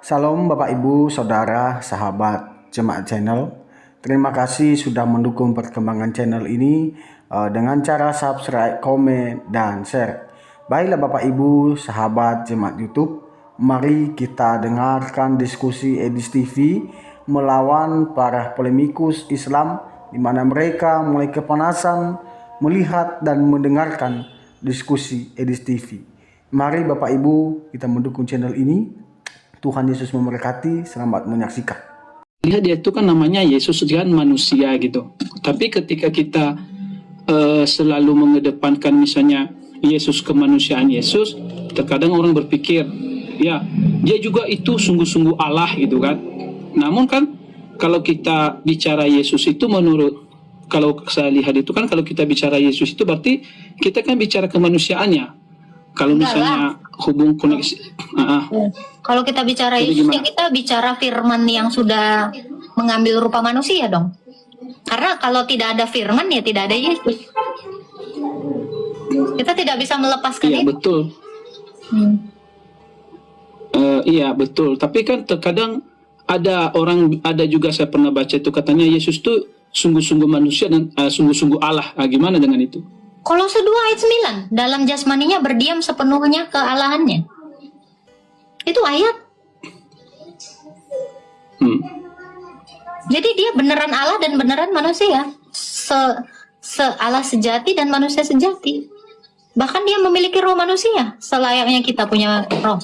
Salam Bapak Ibu, Saudara, sahabat Jemaat Channel. Terima kasih sudah mendukung perkembangan channel ini dengan cara subscribe, komen, dan share. Baiklah Bapak Ibu, sahabat Jemaat YouTube, mari kita dengarkan diskusi Edis TV melawan para polemikus Islam di mana mereka mulai kepanasan melihat dan mendengarkan diskusi Edis TV. Mari Bapak Ibu kita mendukung channel ini. Tuhan Yesus memberkati, selamat menyaksikan. Lihat dia itu kan namanya Yesus kan manusia gitu. Tapi ketika kita selalu mengedepankan misalnya Yesus kemanusiaan Yesus, terkadang orang berpikir, ya dia juga itu sungguh-sungguh Allah gitu kan. Namun kan kalau kita bicara Yesus itu kalau saya lihat itu kan kalau kita bicara Yesus itu berarti kita kan bicara kemanusiaannya. Kalau misalnya hubung koneksi, kalau kita bicara Yesus ya kita bicara firman yang sudah mengambil rupa manusia dong. Karena kalau tidak ada firman ya tidak ada Yesus. Kita tidak bisa melepaskan iya, itu. Betul. Iya betul. Tapi kan terkadang ada juga saya pernah baca itu katanya Yesus itu sungguh-sungguh manusia dan sungguh-sungguh Allah. Gimana dengan itu? Kolose 2 ayat 9, dalam jasmaninya berdiam sepenuhnya kealahannya. Itu ayat. Jadi dia beneran Allah dan beneran manusia. Allah sejati dan manusia sejati. Bahkan dia memiliki roh manusia, selayaknya kita punya roh.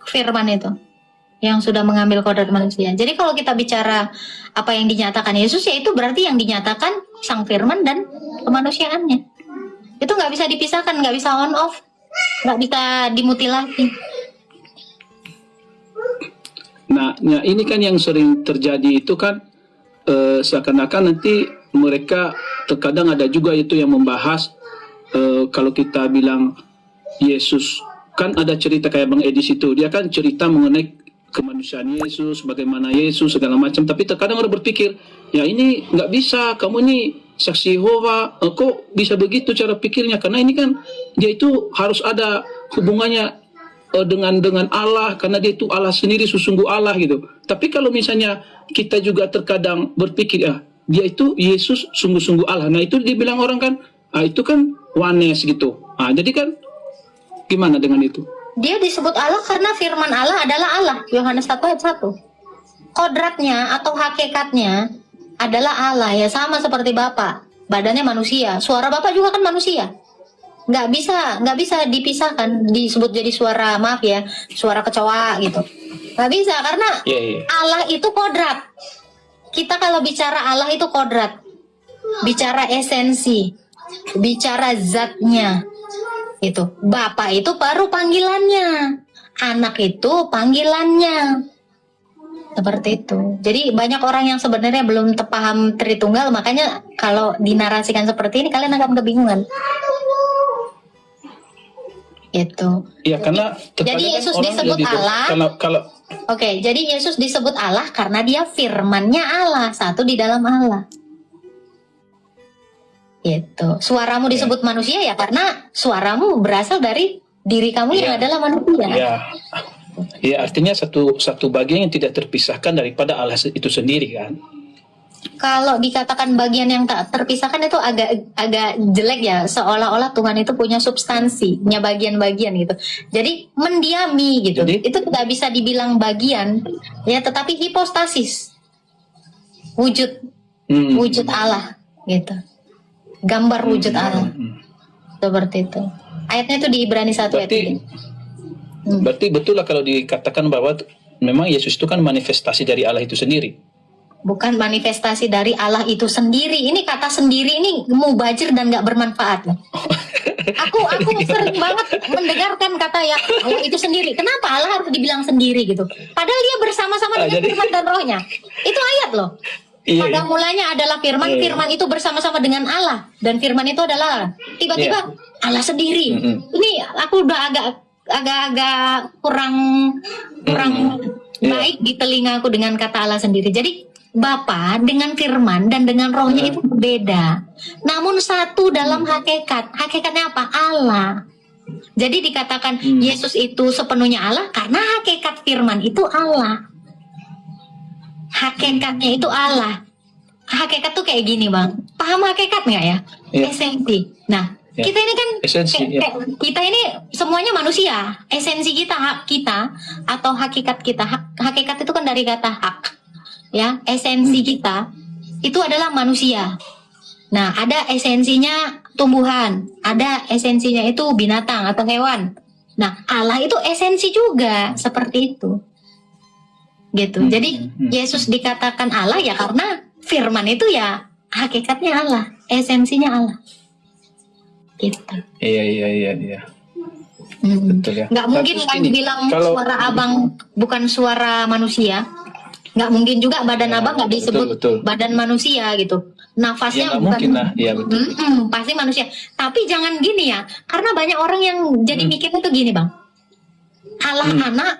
Firman itu yang sudah mengambil kodrat manusia. Jadi kalau kita bicara apa yang dinyatakan Yesus, ya itu berarti yang dinyatakan Sang Firman dan kemanusiaannya. Itu nggak bisa dipisahkan, nggak bisa on off, nggak bisa dimutilasi. Nah, ini kan yang sering terjadi itu kan seakan-akan nanti mereka terkadang ada juga itu yang membahas kalau kita bilang Yesus kan ada cerita kayak Bang Edis itu, dia kan cerita mengenai kemanusiaan Yesus, bagaimana Yesus segala macam. Tapi terkadang orang berpikir, ya ini nggak bisa, kamu ini saksi Yehova, kok bisa begitu cara pikirnya? Karena ini kan dia itu harus ada hubungannya dengan Allah, karena dia itu Allah sendiri, sesungguh Allah gitu. Tapi kalau misalnya kita juga terkadang berpikir, dia itu Yesus sungguh-sungguh Allah. Nah itu dibilang orang kan, itu kan oneness gitu. Jadi kan gimana dengan itu? Dia disebut Allah karena firman Allah adalah Allah. Yohanes 1 ayat 1. Kodratnya atau hakikatnya adalah Allah, ya sama seperti Bapa. Badannya manusia. Suara Bapa juga kan manusia. Nggak bisa dipisahkan, disebut jadi suara, maaf ya, suara kecoa gitu. Nggak bisa karena Allah itu kodrat. Kita kalau bicara Allah itu kodrat, bicara esensi, bicara zatnya. Itu Bapak itu baru panggilannya, anak itu panggilannya, seperti itu. Jadi banyak orang yang sebenarnya belum paham Tritunggal, makanya kalau dinarasikan seperti ini kalian akan kebingungan. Itu. Ya karena jadi Yesus disebut Allah. Oke, jadi Yesus disebut Allah karena dia firmannya Allah, satu di dalam Allah. Itu. Suaramu disebut manusia ya karena suaramu berasal dari diri kamu yang adalah manusia. Ya, artinya satu bagian yang tidak terpisahkan daripada Allah itu sendiri kan. Kalau dikatakan bagian yang tak terpisahkan itu agak jelek ya, seolah-olah Tuhan itu punya substansi, punya bagian-bagian gitu. Jadi mendiami gitu. Itu tidak bisa dibilang bagian, ya, tetapi hipostasis. Wujud Allah gitu. Gambar wujud Allah. Seperti itu. Ayatnya itu di Ibrani 1 ayat 3. Berarti betul lah kalau dikatakan bahwa memang Yesus itu kan manifestasi dari Allah itu sendiri. Bukan manifestasi dari Allah itu sendiri. Ini kata sendiri ini mubazir dan gak bermanfaat. Aku sering banget mendengarkan kata ya Allah itu sendiri. Kenapa Allah harus dibilang sendiri gitu? Padahal dia bersama-sama dengan Firman dan Rohnya. Itu ayat loh. Pada mulanya adalah firman, firman itu bersama-sama dengan Allah, dan firman itu adalah Allah. Tiba-tiba Allah sendiri. Ini aku udah agak kurang baik di telinga aku dengan kata Allah sendiri. Jadi Bapa dengan firman dan dengan rohnya itu berbeda. Namun satu dalam hakikat. Hakikatnya apa? Allah. Jadi dikatakan Yesus itu sepenuhnya Allah karena hakikat firman itu Allah. Hakikatnya itu Allah. Hakikat tuh kayak gini bang. Paham hakikat nggak ya? Iya. Esensi. Nah, Ya. kita ini kan Esensi, ya. kita ini semuanya manusia. Esensi kita, hak kita atau hakikat kita. Hakikat itu kan dari kata hak. Ya, esensi kita itu adalah manusia. Nah, ada esensinya tumbuhan, ada esensinya itu binatang atau hewan. Nah, Allah itu esensi juga seperti itu. Gitu. Jadi Yesus dikatakan Allah ya karena firman itu ya hakikatnya Allah, esensinya Allah. Gitu. Iya. Betul ya. Nggak mungkin Terus kan gini, bilang kalau- suara abang bukan suara manusia. Nggak mungkin juga badan Ya, abang nggak disebut betul. badan manusia gitu. Nafasnya Ya, nggak bukan. mungkin lah. Iya, betul. Pasti manusia. Tapi jangan gini ya, karena banyak orang yang jadi mikirnya tuh gini bang. Allah anak,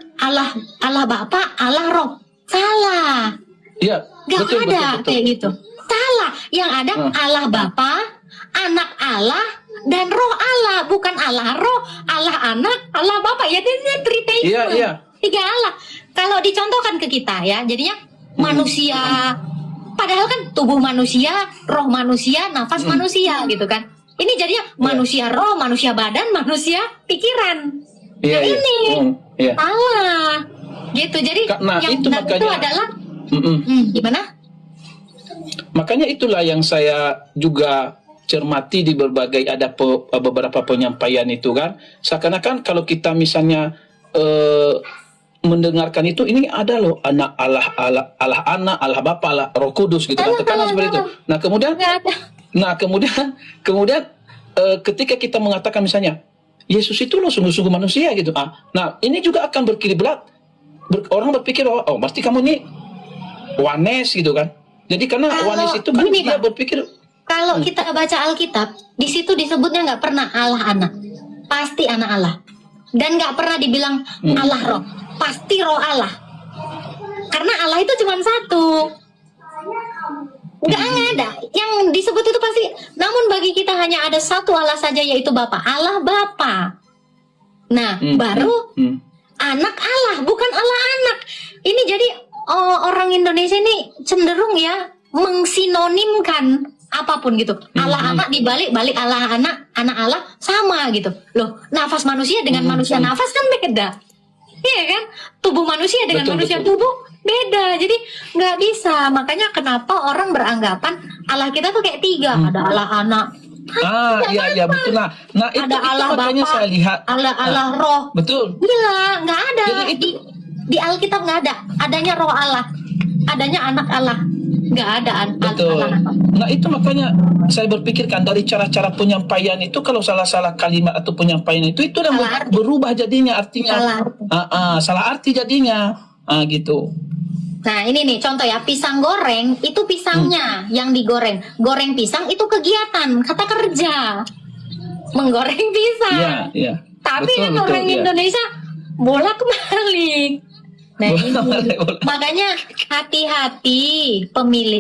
Allah Bapa, Allah Roh. Salah. Iya, Gak betul, ada betul. kayak gitu. Salah. Yang ada Allah Bapa, Anak Allah, dan Roh Allah. Bukan Allah Roh, Allah Anak, Allah Bapa. Ya dia triteisme. Iya. Tiga Allah. Kalau dicontohkan ke kita ya, jadinya manusia. Padahal kan tubuh manusia, roh manusia, nafas manusia gitu kan. Ini jadinya manusia roh, manusia badan, manusia pikiran. Iya, Nah iya. ini Iya. salah. Gitu. Jadi Nah, yang itu benar itu makanya- adalah Mm-mm. gimana? Makanya itulah yang saya juga cermati di berbagai ada beberapa penyampaian itu kan. Seakan-akan kalau kita misalnya mendengarkan itu, ini ada loh anak Allah, Allah anak, Allah Bapa, Allah Roh Kudus gitu kan. Tekanan seperti itu. Nah kemudian, Nggak ada. kemudian ketika kita mengatakan misalnya Yesus itu loh sungguh-sungguh manusia gitu. Nah ini juga akan berkiblat. Orang berpikir oh berarti kamu ini wanes gitu kan. Jadi karena Kalau wanes itu kan gini, dia Bang. berpikir Kalau kita baca Alkitab, di situ disebutnya nggak pernah Allah anak, pasti anak Allah, dan nggak pernah dibilang Allah Roh, pasti Roh Allah, karena Allah itu cuma satu, nggak ada. Yang disebut itu pasti. Namun bagi kita hanya ada satu Allah saja, yaitu Bapa, Allah Bapa. Nah, baru anak Allah, bukan Allah anak. Ini jadi orang Indonesia ini cenderung ya mengsinonimkan apapun gitu. Allah anak dibalik-balik Allah anak Allah sama gitu. Loh, nafas manusia dengan manusia nafas kan beda. Iya kan? Tubuh manusia dengan Betul, manusia betul. tubuh beda. Jadi nggak bisa. Makanya kenapa orang beranggapan Allah kita tuh kayak tiga. Ada Allah anak. iya betul. Nah itu, Ada Allah makanya Bapa, saya lihat. Allah Roh. Betul. Gila, nggak ada. Jadi itu- Di Alkitab nggak ada. Adanya Roh Allah. Adanya anak Allah. Nggak ada Betul. anak. Nah itu makanya saya berpikirkan dari cara-cara penyampaian itu, kalau salah-salah kalimat atau penyampaian itu yang Salah arti. berubah jadinya artinya. Salah arti. Salah arti jadinya. Gitu. Nah ini nih contoh ya, pisang goreng itu pisangnya yang digoreng. Goreng pisang itu kegiatan, kata kerja. Menggoreng pisang. Iya. Tapi Betul, kan betul, orang iya. Indonesia bolak-balik. Nah ini Bolak-balik. makanya hati-hati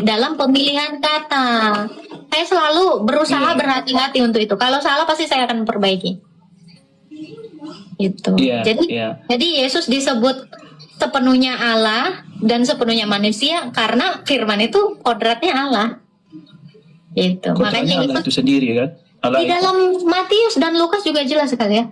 dalam pemilihan kata. Saya selalu berusaha berhati-hati untuk itu. Kalau salah pasti saya akan perbaiki. Itu. Iya, Jadi iya. Yesus disebut sepenuhnya Allah dan sepenuhnya manusia karena firman itu kodratnya Allah. Itu. Kodratnya Makanya Allah itu itu sendiri kan. Allah di itu. dalam Matius dan Lukas juga jelas sekali ya.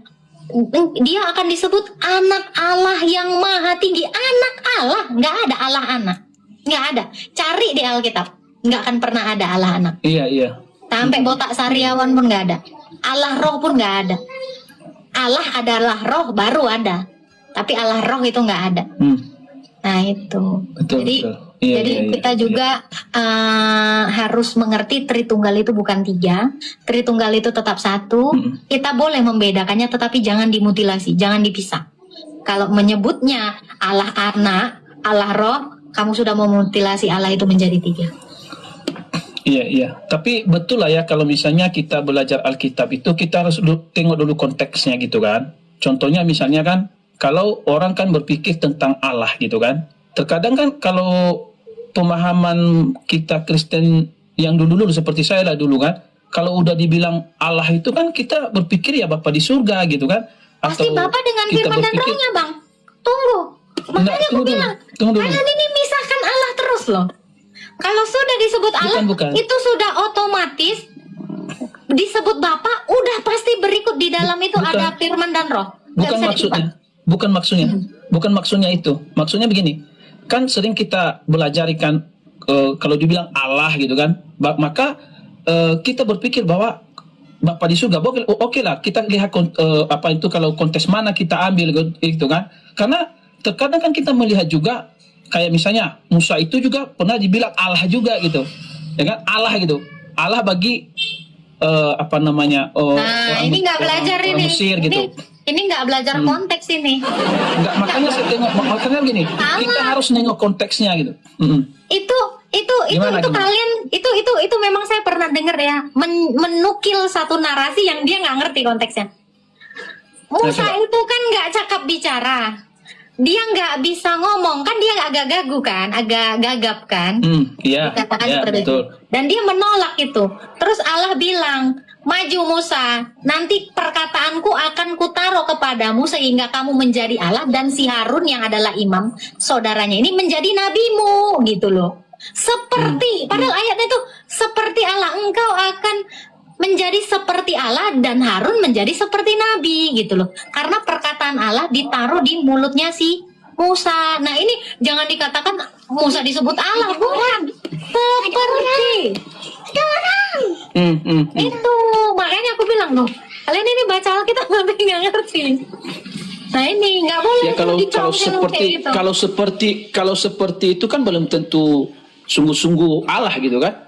Dia akan disebut anak Allah yang maha tinggi. Anak Allah, nggak ada Allah anak, nggak ada. Cari di Alkitab, nggak akan pernah ada Allah anak. Iya. Sampai botak sariawan pun nggak ada. Allah Roh pun nggak ada. Allah adalah Roh baru ada, tapi Allah Roh itu nggak ada. Nah itu. Betul, Jadi betul. Iya, jadi iya, kita iya. juga harus mengerti Tritunggal itu bukan tiga. Tritunggal itu tetap satu. Kita boleh membedakannya, tetapi jangan dimutilasi, jangan dipisah. Kalau menyebutnya Allah Anak, Allah Roh, kamu sudah memutilasi Allah itu menjadi tiga. Iya. Tapi betul lah ya, kalau misalnya kita belajar Alkitab itu kita harus tengok dulu konteksnya gitu kan. Contohnya misalnya kan, kalau orang kan berpikir tentang Allah gitu kan. Terkadang kan kalau pemahaman kita Kristen yang dulu seperti saya lah dulu kan, kalau udah dibilang Allah itu kan kita berpikir ya Bapa di surga gitu kan. Pasti Bapak dengan kita firman dan berpikir- rohnya, Bang. Tunggu. Makanya aku bilang, tunggu dulu. kalian ini misahkan Allah terus loh. Kalau sudah disebut Allah, Bukan. itu sudah otomatis disebut Bapa, udah pasti berikut di dalam itu Bukan. ada firman dan roh. Nggak Bukan bisa maksudnya. ditebak. Bukan maksudnya itu. Maksudnya begini. Kan sering kita belajar kan kalau dibilang Allah gitu kan, maka kita berpikir bahwa Bapa di surga. Oke lah, kita lihat apa itu kalau konteks mana kita ambil gitu kan. Karena terkadang kan kita melihat juga kayak misalnya Musa itu juga pernah dibilang Allah juga gitu. Ya kan? Allah gitu. Allah bagi apa namanya? Ini nggak belajar orang ini. Mesir gitu. Ini nggak belajar konteks ini. Enggak, makanya saya tengok, makanya gini, kita harus nengok konteksnya gitu. Gimana? Kalian itu memang saya pernah dengar ya, menukil satu narasi yang dia nggak ngerti konteksnya. Musa itu kan nggak cakap bicara, dia nggak bisa ngomong, kan dia agak gagu kan, agak gagap kan, Iya, dikatakan iya, seperti itu. betul. Dan dia menolak itu. Terus Allah bilang, maju Musa, nanti perkataanku akan kutaruh kepadamu sehingga kamu menjadi Allah dan si Harun yang adalah imam saudaranya ini menjadi nabimu gitu loh. Seperti padahal ayatnya itu seperti Allah, engkau akan menjadi seperti Allah dan Harun menjadi seperti nabi gitu loh. Karena perkataan Allah ditaruh di mulutnya si Musa. Nah ini jangan dikatakan Musa disebut Allah, bukan. Seperti itu, makanya aku bilang loh, kalian ini baca Alkitab tapi nggak ngerti. Nah ini nggak boleh Ya kalau seperti itu kan belum tentu sungguh-sungguh Allah gitu kan?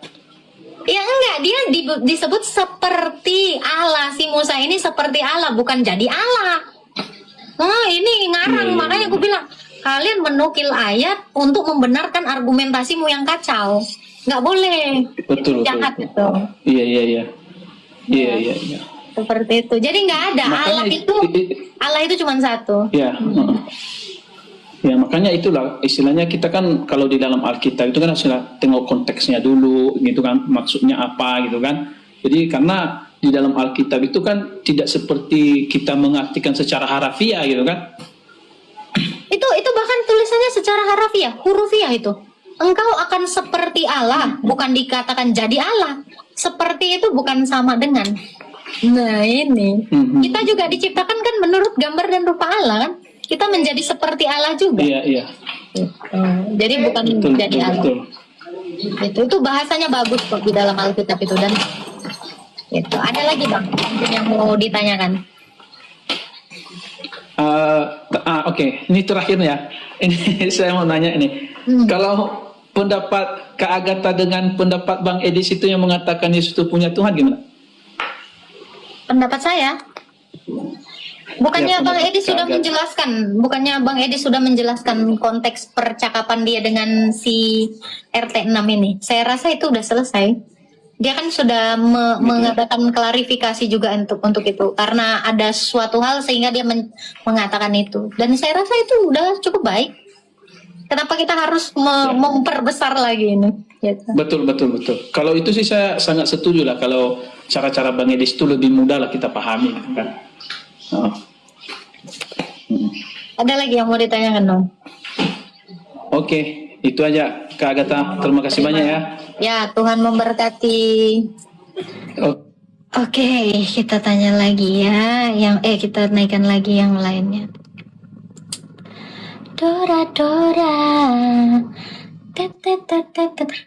Ya enggak, dia disebut seperti Allah. Si Musa ini seperti Allah, bukan jadi Allah. Nah ini ngarang, makanya aku bilang kalian menukil ayat untuk membenarkan argumentasimu yang kacau. Nggak boleh. Betul. Jahat itu. Iya. Seperti itu. Jadi nggak ada. Makanya Allah itu cuma satu. Ya, ya makanya itulah istilahnya kita kan kalau di dalam Alkitab itu kan harus tengok konteksnya dulu, gitu kan, maksudnya apa gitu kan. Jadi karena di dalam Alkitab itu kan tidak seperti kita mengartikan secara harafiah gitu kan. Itu bahkan tulisannya secara harafiah, hurufiah itu. Engkau akan seperti Allah, bukan dikatakan jadi Allah. Seperti itu bukan sama dengan. Nah ini, kita juga diciptakan kan menurut gambar dan rupa Allah kan. Kita menjadi seperti Allah juga. Iya. Jadi bukan jadi Allah. Itu bahasanya bagus kok di dalam Alkitab itu. Dan itu ada lagi Bang yang mau ditanyakan. Oke. Ini terakhir ya. Ini saya mau nanya ini. Kalau pendapat Kak Agatha dengan pendapat Bang Edis itu yang mengatakan Yesus itu punya Tuhan gimana? Pendapat saya, bukannya Ya, Bang Edi sudah Agatha. menjelaskan, bukannya Bang Edi sudah menjelaskan konteks percakapan dia dengan si RT6 ini. Saya rasa itu udah selesai. Dia kan sudah mengadakan klarifikasi juga untuk itu, karena ada suatu hal sehingga dia mengatakan itu. Dan saya rasa itu udah cukup baik. Kenapa kita harus memperbesar lagi ini? Gitu. Betul. Kalau itu sih saya sangat setuju lah. Kalau cara-cara Bang Edis itu lebih mudah lah kita pahami kan. Ada lagi yang mau ditanyakan dong? Oke, itu aja Kak Agatha. Terima kasih banyak ya. Ya, Tuhan memberkati. Oke, kita tanya lagi ya. Kita naikkan lagi yang lainnya. Dora.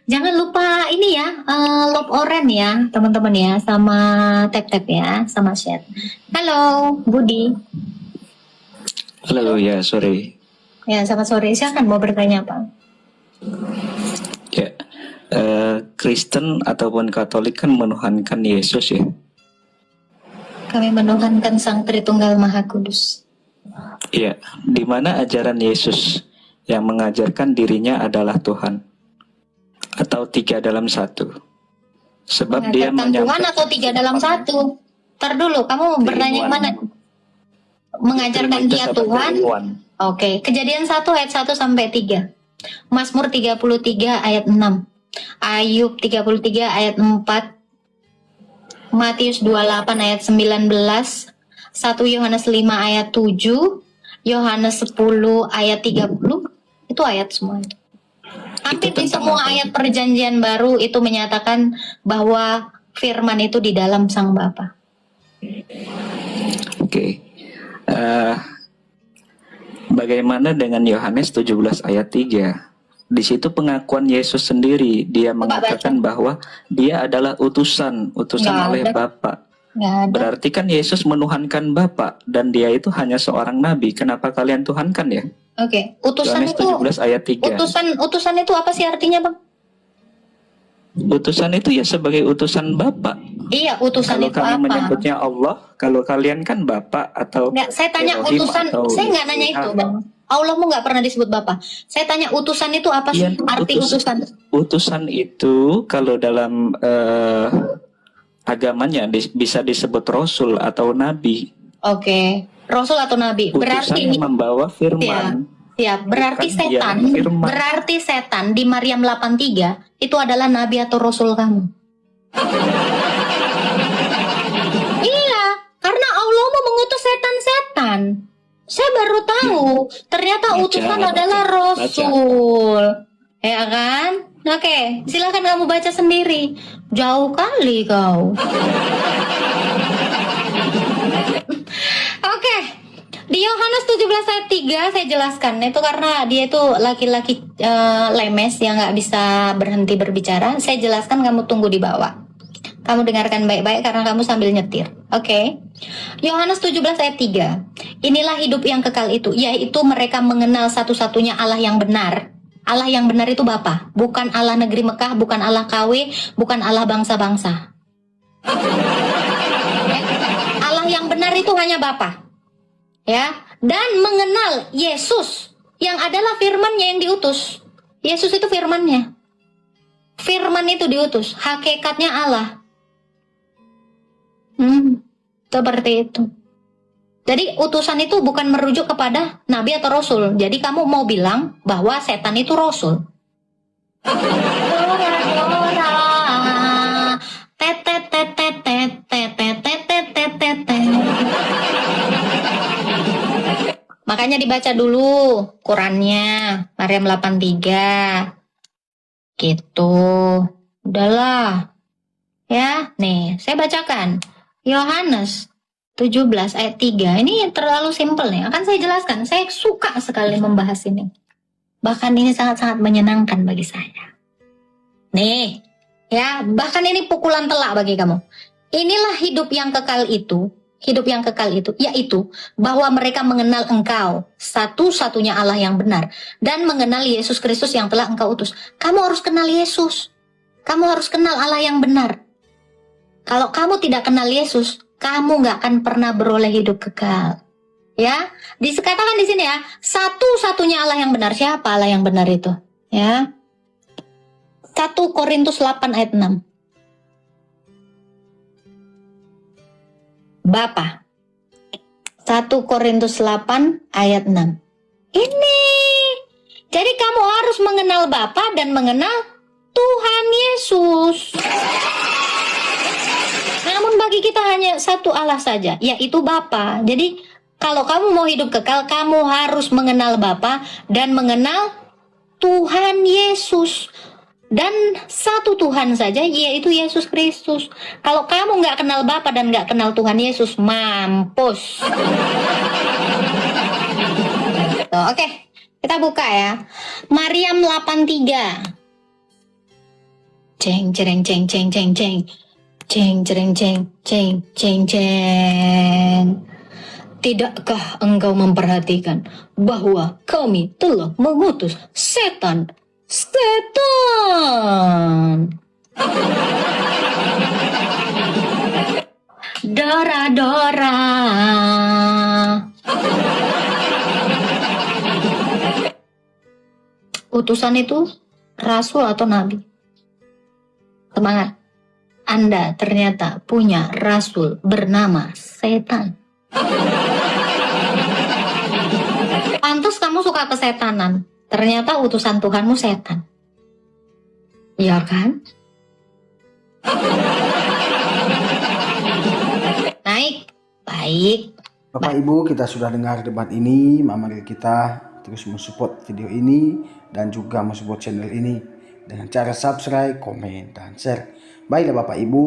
Jangan lupa ini ya, love oren ya, teman-teman ya, sama tap ya, sama share. Halo, Budi. Halo, ya sore. Ya, selamat sore. Silakan mau bertanya Pak. Ya, Kristen ataupun Katolik kan menuhankan Yesus ya. Kami menuhankan Sang Tritunggal Maha Kudus. Iya, di mana ajaran Yesus yang mengajarkan dirinya adalah Tuhan atau 3 dalam 1? Sebab dia Mengajarkan Tuhan menyampaikan atau 3 dalam 1? Ntar dulu, kamu bertanya yang mana? Mengajarkan dia Tuhan. Oke, Kejadian 1 ayat 1 sampai 3. Mazmur 33 ayat 6. Ayub 33 ayat 4. Matius 28 ayat 19. 1 Yohanes 5 ayat 7. Yohanes 10 ayat 30, itu ayat semua itu. Hampir di tentang semua apa? ayat perjanjian baru itu menyatakan bahwa firman itu di dalam Sang Bapa. Oke. Bagaimana dengan Yohanes 17 ayat 3? Di situ pengakuan Yesus sendiri, dia mengatakan bahwa dia adalah utusan Nggak oleh ada. Bapa. Nggak ada. Berarti kan Yesus menuhankan Bapa dan dia itu hanya seorang nabi. Kenapa kalian tuhankan ya? Oke, utusan Yohanes itu 17 ayat 3. utusan itu apa sih artinya, Bang? Utusan itu ya sebagai utusan Bapa. Iya, utusan Kalau itu kami apa? menyebutnya Allah, kalau kalian kan Bapa atau Nggak, saya tanya Elohim utusan, atau saya nggak nanya itu, Bang. Allahmu nggak pernah disebut Bapa. Saya tanya utusan itu apa sih? Iya, Arti utusan. Utusan itu kalau dalam agamanya bisa disebut Rasul atau Nabi. Oke, Rasul atau Nabi. Utusan Berarti yang membawa firman. ya, berarti Bukan dia setan. firman. Berarti setan di Maryam 83 itu adalah Nabi atau Rasul kamu. Iya, karena Allah mau mengutus setan-setan. Saya baru tahu, ternyata Baca, utusan baca, adalah Rasul. Ya kan? Oke, silakan kamu baca sendiri. Jauh kali kau. Oke, di Yohanes 17 ayat 3 saya jelaskan. Itu karena dia itu laki-laki lemes yang nggak bisa berhenti berbicara. Saya jelaskan, kamu tunggu di bawah. Kamu dengarkan baik-baik karena kamu sambil nyetir. Oke. Yohanes 17 ayat 3. Inilah hidup yang kekal itu, yaitu mereka mengenal satu-satunya Allah yang benar. Allah yang benar itu Bapa, bukan Allah negeri Mekah, bukan Allah KW, bukan Allah bangsa-bangsa. Allah yang benar itu hanya Bapa. Ya, dan mengenal Yesus yang adalah firman-Nya yang diutus. Yesus itu firman-Nya. Firman itu diutus, hakikatnya Allah. Seperti itu. Jadi utusan itu bukan merujuk kepada nabi atau rasul. Jadi kamu mau bilang bahwa setan itu rasul. Makanya dibaca dulu Qurannya, Maryam 83. Gitu. Udahlah. Ya, nih, saya bacakan. Yohanes 17 ayat 3. Ini terlalu simpel nih. Akan saya jelaskan. Saya suka sekali membahas ini. Bahkan ini sangat-sangat menyenangkan bagi saya. Nih, ya, bahkan ini pukulan telak bagi kamu. Inilah hidup yang kekal itu. Hidup yang kekal itu, yaitu bahwa mereka mengenal Engkau, satu-satunya Allah yang benar, dan mengenal Yesus Kristus yang telah Engkau utus. Kamu harus kenal Yesus. Kamu harus kenal Allah yang benar. Kalau kamu tidak kenal Yesus, kamu nggak akan pernah beroleh hidup kekal. Ya, dikatakan di sini ya, satu-satunya Allah yang benar. Siapa Allah yang benar itu? Ya, 1 Korintus 8 ayat 6. Bapa. 1 Korintus 8 ayat 6. Ini. Jadi kamu harus mengenal Bapa dan mengenal Tuhan Yesus. Namun bagi kita hanya satu Allah saja, yaitu Bapa. Jadi kalau kamu mau hidup kekal, kamu harus mengenal Bapa dan mengenal Tuhan Yesus. Dan satu Tuhan saja, yaitu Yesus Kristus. Kalau kamu nggak kenal Bapa dan nggak kenal Tuhan Yesus, mampus. Oke, kita buka ya. Maryam 83. Ceng, cereng, ceng, ceng, ceng, ceng. Ceng, cereng, ceng, ceng, ceng, ceng. Tidakkah engkau memperhatikan bahwa kami telah mengutus setan? Dora. Utusan itu rasul atau nabi? Semangat. Anda ternyata punya rasul bernama setan. Pantas kamu suka kesetanan. Ternyata utusan Tuhanmu setan. Iya kan? Naik. Baik. Bapak Ibu, kita sudah dengar debat ini. Mari kita terus mensupport video ini dan juga mensupport channel ini dengan cara subscribe, komen, dan share. Baiklah Bapak Ibu,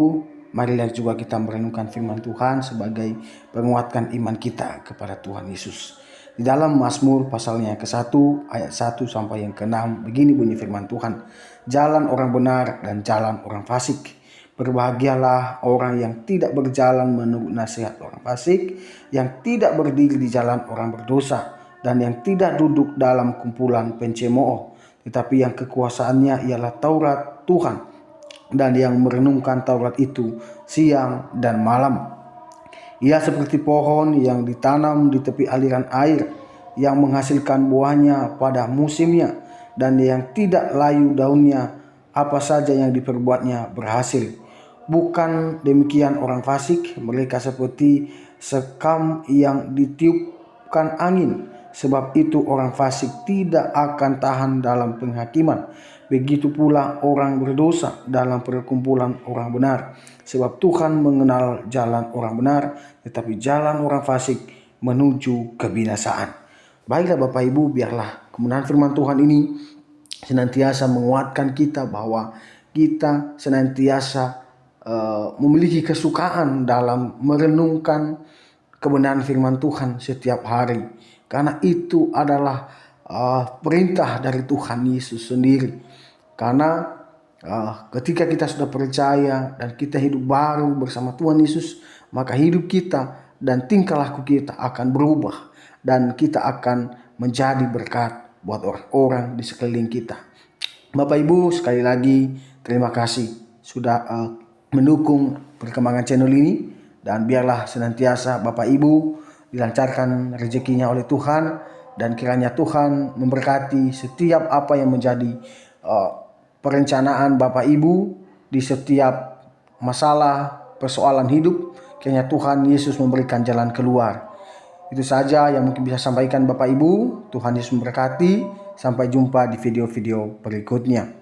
marilah juga kita merenungkan firman Tuhan sebagai penguatkan iman kita kepada Tuhan Yesus. Di dalam Mazmur pasalnya ke-1 ayat 1 sampai yang ke-6, begini bunyi firman Tuhan. Jalan orang benar dan jalan orang fasik. Berbahagialah orang yang tidak berjalan menurut nasihat orang fasik, yang tidak berdiri di jalan orang berdosa, dan yang tidak duduk dalam kumpulan pencemooh, tetapi yang kekuasaannya ialah Taurat Tuhan, dan yang merenungkan Taurat itu siang dan malam. Ia seperti pohon yang ditanam di tepi aliran air, yang menghasilkan buahnya pada musimnya, dan yang tidak layu daunnya, apa saja yang diperbuatnya berhasil. Bukan demikian orang fasik, mereka seperti sekam yang ditiupkan angin. Sebab itu orang fasik tidak akan tahan dalam penghakiman. Begitu pula orang berdosa dalam perkumpulan orang benar. Sebab Tuhan mengenal jalan orang benar, tetapi jalan orang fasik menuju kebinasaan. Baiklah Bapak Ibu, biarlah kebenaran firman Tuhan ini senantiasa menguatkan kita bahwa kita senantiasa memiliki kesukaan dalam merenungkan kebenaran firman Tuhan setiap hari, karena itu adalah perintah dari Tuhan Yesus sendiri. Karena ketika kita sudah percaya dan kita hidup baru bersama Tuhan Yesus, maka hidup kita dan tingkah laku kita akan berubah, dan kita akan menjadi berkat buat orang-orang di sekeliling kita. Bapak Ibu, sekali lagi terima kasih sudah mendukung perkembangan channel ini, dan biarlah senantiasa Bapak Ibu dilancarkan rezekinya oleh Tuhan, dan kiranya Tuhan memberkati setiap apa yang menjadi perencanaan Bapak Ibu di setiap masalah persoalan hidup. Kiranya Tuhan Yesus memberikan jalan keluar. Itu saja yang mungkin bisa sampaikan Bapak Ibu. Tuhan Yesus memberkati. Sampai jumpa di video-video berikutnya.